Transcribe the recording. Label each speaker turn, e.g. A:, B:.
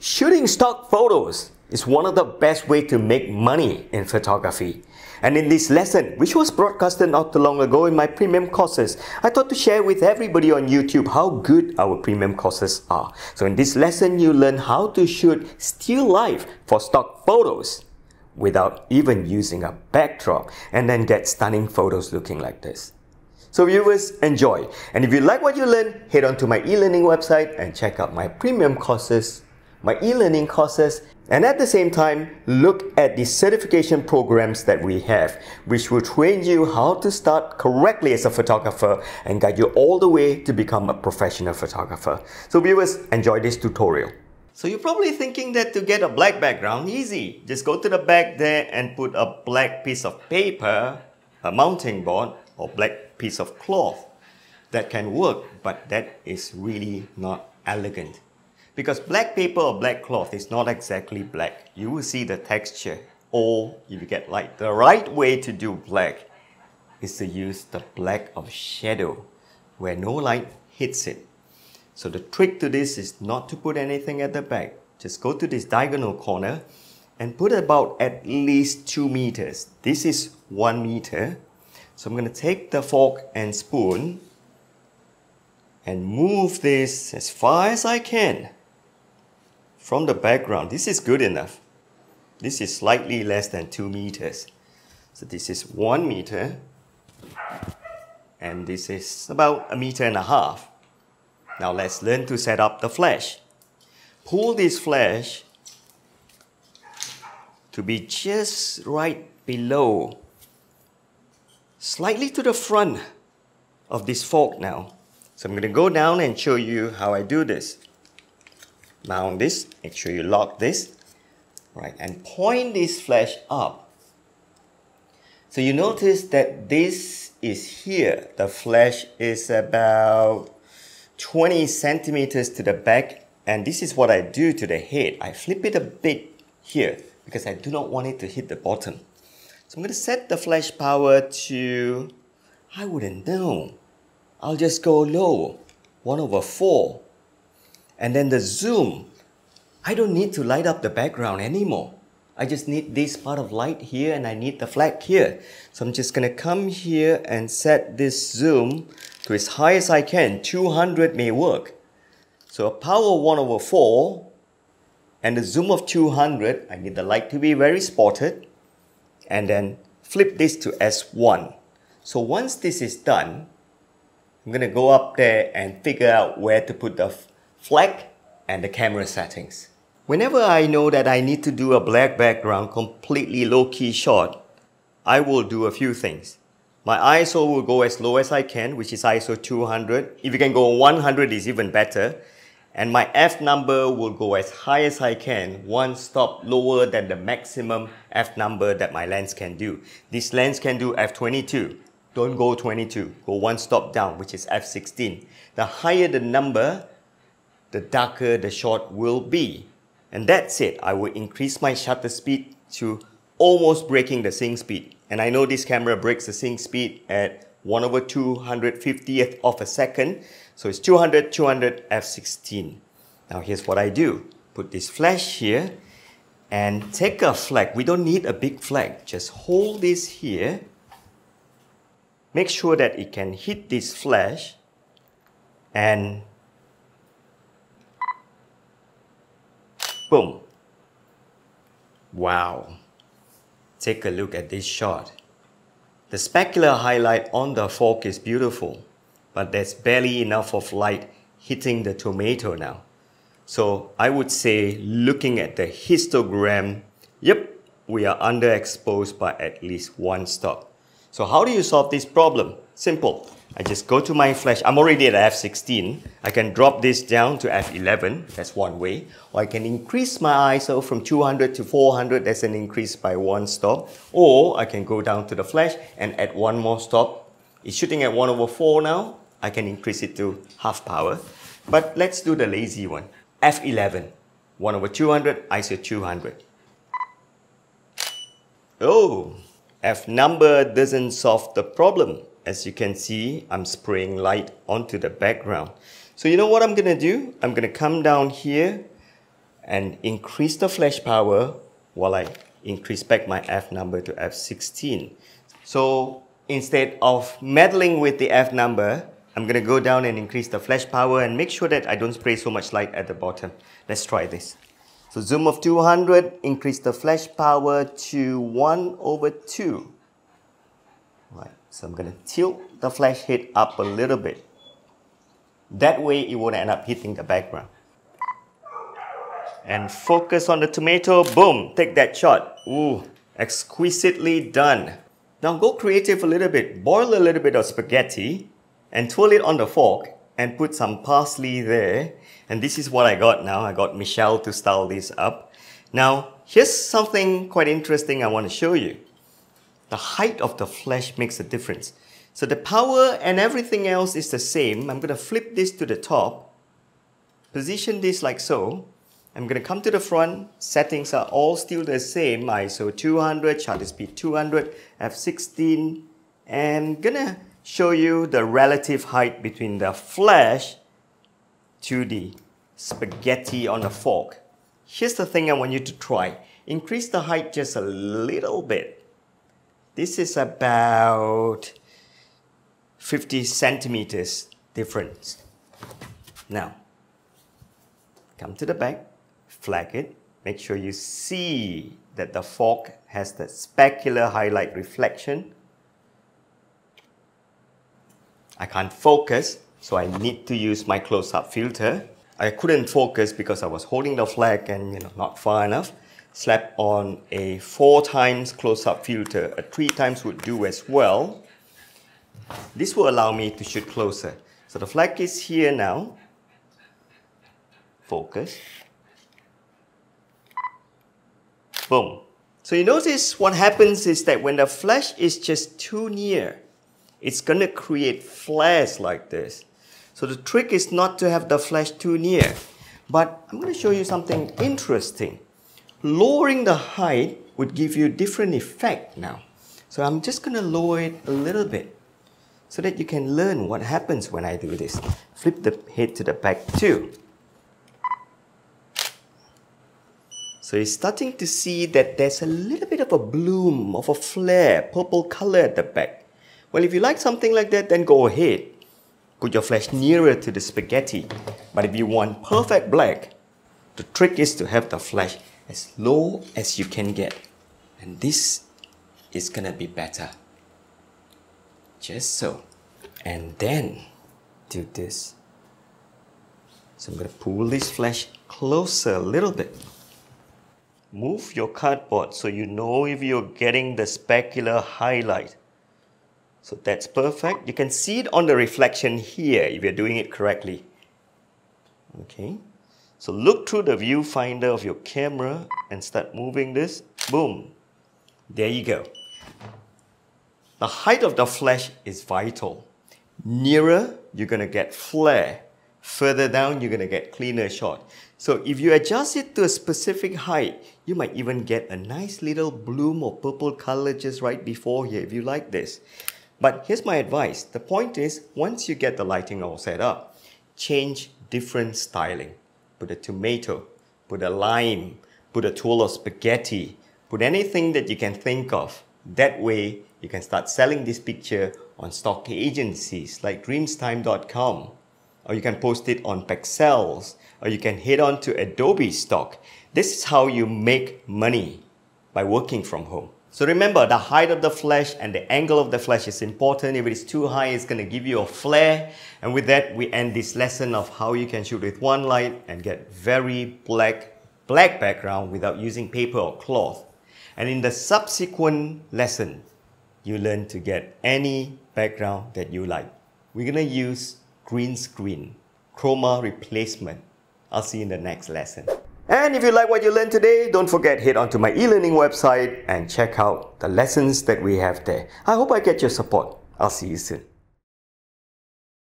A: Shooting stock photos is one of the best ways to make money in photography. And in this lesson, which was broadcasted not too long ago in my premium courses, I thought to share with everybody on YouTube how good our premium courses are. So in this lesson, you learn how to shoot still life for stock photos without even using a backdrop, and then get stunning photos looking like this. So viewers, enjoy. And if you like what you learn, head on to my e-learning website and check out my premium courses, my e-learning courses, and at the same time, look at the certification programs that we have, which will train you how to start correctly as a photographer and guide you all the way to become a professional photographer. So viewers, enjoy this tutorial. So you're probably thinking that to get a black background, easy. Just go to the back there and put a black piece of paper, a mounting board, or black piece of cloth. That can work, but that is really not elegant. Because black paper or black cloth is not exactly black. You will see the texture. Or if you get like the right way to do black is to use the black of shadow where no light hits it. So the trick to this is not to put anything at the back. Just go to this diagonal corner and put about at least 2 meters. This is 1 meter. So I'm going to take the fork and spoon and move this as far as I can from the background. This is good enough. This is slightly less than 2 meters. So this is 1 meter, and this is about 1.5 meters. Now let's learn to set up the flash. Pull this flash to be just right below, slightly to the front of this fork now. So I'm going to go down and show you how I do this. Mount this, make sure you lock this, right, and point this flash up. So you notice that this is here. The flash is about 20 centimeters to the back, and this is what I do to the head. I flip it a bit here because I do not want it to hit the bottom. So I'm going to set the flash power to, I wouldn't know. I'll just go low, 1/4. And then the zoom, I don't need to light up the background anymore. I just need this part of light here and I need the flag here. So I'm just going to come here and set this zoom to as high as I can. 200 may work. So a power of 1/4 and a zoom of 200. I need the light to be very spotted. And then flip this to S1. So once this is done, I'm going to go up there and figure out where to put the flag and the camera settings. Whenever I know that I need to do a black background, completely low-key shot, I will do a few things. My ISO will go as low as I can, which is ISO 200. If you can go 100 is even better. And my F number will go as high as I can, one stop lower than the maximum F number that my lens can do. This lens can do F22. Don't go 22, go one stop down, which is F16. The higher the number, the darker the shot will be. And that's it. I will increase my shutter speed to almost breaking the sync speed. And I know this camera breaks the sync speed at 1/250th of a second. So it's 200, 200, F16. Now here's what I do. Put this flash here and take a flag. We don't need a big flag. Just hold this here. Make sure that it can hit this flash and boom. Wow. Take a look at this shot. The specular highlight on the fork is beautiful, but there's barely enough of light hitting the tomato now. So I would say, looking at the histogram, yep, we are underexposed by at least 1 stop. So how do you solve this problem? Simple. I just go to my flash. I'm already at F16. I can drop this down to F11. That's one way. Or I can increase my ISO from 200 to 400. That's an increase by 1 stop. Or I can go down to the flash and add 1 more stop. It's shooting at 1/4 now. I can increase it to half power. But let's do the lazy one. F11. 1/200, ISO 200. Oh! F number doesn't solve the problem. As you can see, I'm spraying light onto the background. So you know what I'm going to do? I'm going to come down here and increase the flash power while I increase back my F number to F16. So instead of meddling with the F number, I'm going to go down and increase the flash power and make sure that I don't spray so much light at the bottom. Let's try this. So zoom of 200, increase the flash power to 1/2. Right, so I'm going to tilt the flash head up a little bit. That way it won't end up hitting the background. And focus on the tomato, boom, take that shot. Ooh, exquisitely done. Now go creative a little bit. Boil a little bit of spaghetti and twirl it on the fork and put some parsley there. And this is what I got now. I got Michelle to style this up. Now, here's something quite interesting I want to show you. The height of the flash makes a difference. So the power and everything else is the same. I'm going to flip this to the top, position this like so. I'm going to come to the front. Settings are all still the same. ISO 200, shutter speed 200, F16. And going to show you the relative height between the flash to the spaghetti on the fork. Here's the thing I want you to try. Increase the height just a little bit. This is about 50 centimeters difference. Now, come to the back, flag it, make sure you see that the fork has the specular highlight reflection. I can't focus, so I need to use my close-up filter. I couldn't focus because I was holding the flag and not far enough. Slap on a 4 times close-up filter. A 3 times would do as well. This will allow me to shoot closer. So the flag is here now. Focus. Boom. So you notice what happens is that when the flash is just too near, it's going to create flares like this. So the trick is not to have the flash too near. But I'm going to show you something interesting. Lowering the height would give you a different effect now. So I'm just going to lower it a little bit so that you can learn what happens when I do this. Flip the head to the back too. So you're starting to see that there's a little bit of a bloom, of a flare, purple color at the back. Well, if you like something like that, then go ahead. Put your flash nearer to the spaghetti. But if you want perfect black, the trick is to have the flash as low as you can get. And this is gonna be better. Just so. And then do this. So I'm gonna pull this flash closer a little bit. Move your cardboard so you know if you're getting the specular highlight. So that's perfect. You can see it on the reflection here if you're doing it correctly. Okay. So look through the viewfinder of your camera and start moving this. Boom. There you go. The height of the flash is vital. Nearer, you're going to get flare. Further down, you're going to get cleaner shot. So if you adjust it to a specific height, you might even get a nice little bloom or purple color just right before here if you like this. But here's my advice. The point is, once you get the lighting all set up, change different styling. Put a tomato, put a lime, put a twirl of spaghetti, put anything that you can think of. That way, you can start selling this picture on stock agencies like dreamstime.com. Or you can post it on Pexels, or you can head on to Adobe Stock. This is how you make money by working from home. So remember, the height of the flash and the angle of the flash is important. If it is too high, it's going to give you a flare. And with that, we end this lesson of how you can shoot with one light and get very black background without using paper or cloth. And in the subsequent lesson, you learn to get any background that you like. We're going to use green screen, chroma replacement. I'll see you in the next lesson. And if you like what you learned today, don't forget, head onto my e-learning website and check out the lessons that we have there. I hope I get your support. I'll see you soon.